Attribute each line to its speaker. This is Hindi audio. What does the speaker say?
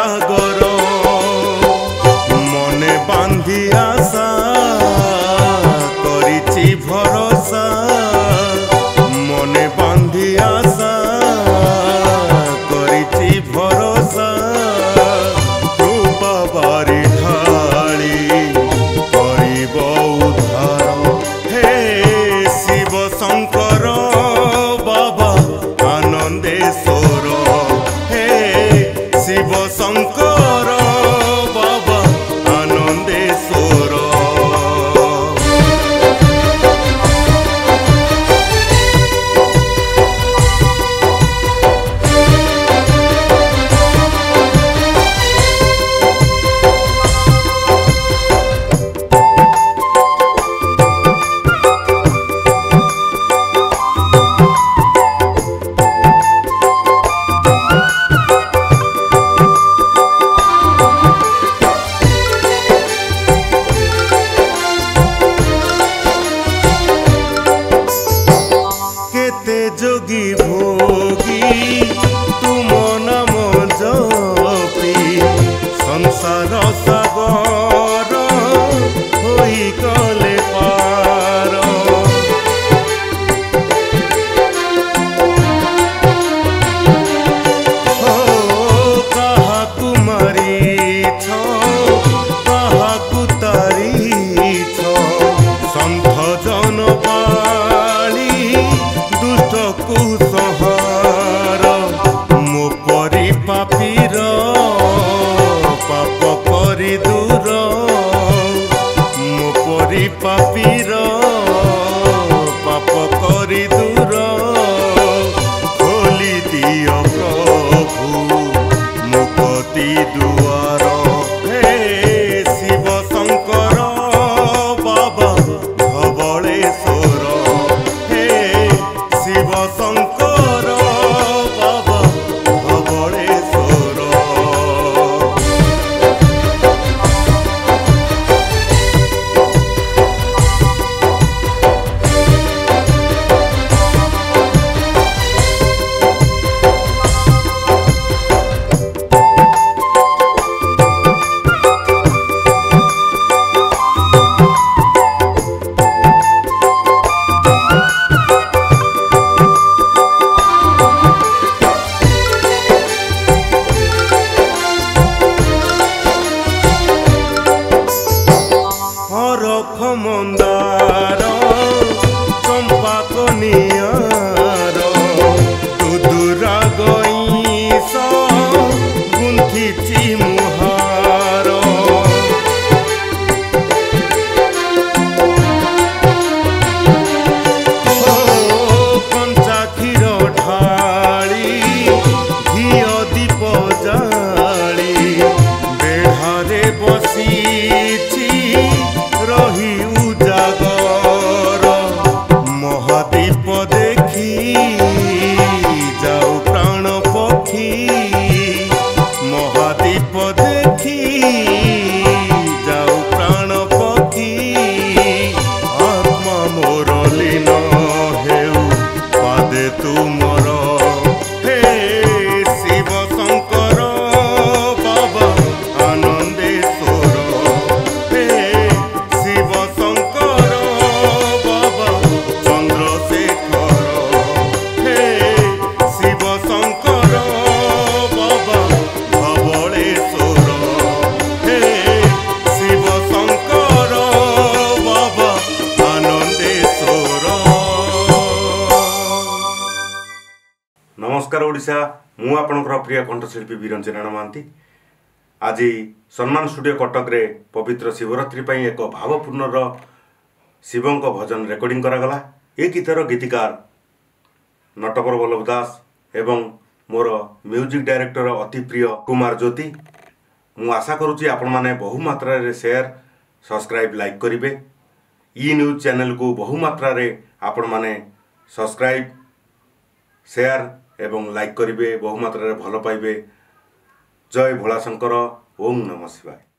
Speaker 1: सागर मने बांधी आशा करिछि भरोसा मने बांधी आशा करिछि भरोसा कृपा बारी ढाली करिब उद्धार हे शिव शंकर बाबा आनंदेश्वर हे शिव शंकर बाबा आनंदेश्वर जोगी भोगी तुम नाम जपी संसार सागर होई गले पार हो काहाकु मारिछ काहाकु तारिछ सन्थ जन कुसहार मो परी पापीर पाप करी दूर मो परी पापीर पाप करी दूर खोली दियो प्रभु मुक्ति दुआर हे शिव शंकर बाबा धवलेश्वर हे शिव शंकर बाबा धवलेश्वर रख मंदार चंपा कनियार दुदुरा गईस गुंथिछि मुहार कंचा क्षीर ढाली घिओ दीप जाली बेढ़ारे बसीछि रही उजागर महादीप देखी जाऊ प्राण पक्षी महादीप देखी जाऊ प्राण पक्षी आत्मा मोर लीन हेउ पादे तुमर हे शिव शंकर बाबा आनंदेश्वर हे शिव शंकर बाबा चंद्रशेखर हे शिव शंकर बाबा धवलेश्वर हे शिव शंकर बाबा आनंदेश्वर।
Speaker 2: नमस्कार ओडिशा मु आपणकर प्रिय कंठशिल्पी बीरंजन महांती आज सम्मान स्टूडियो कटक रे पवित्र शिवरात्रि पर एक भावपूर्ण शिवंक भजन रेकर्डिंग करागला। ए गीतर गीतिकार नटवर बल्लभ दास एवं मोर म्यूजिक डायरेक्टर अति प्रिय कुमार ज्योति। मु आशा करुच्ची आपण माने बहु मात्रा रे शेयर सब्सक्राइब लाइक करिवे। ई न्यूज चैनल को बहु मात्रा रे आपण माने सब्सक्राइब शेयर एवं लाइक करिवे, बहु मात्रा रे भल पाइबे। जय भोला शंकर। ओम नमः शिवाय।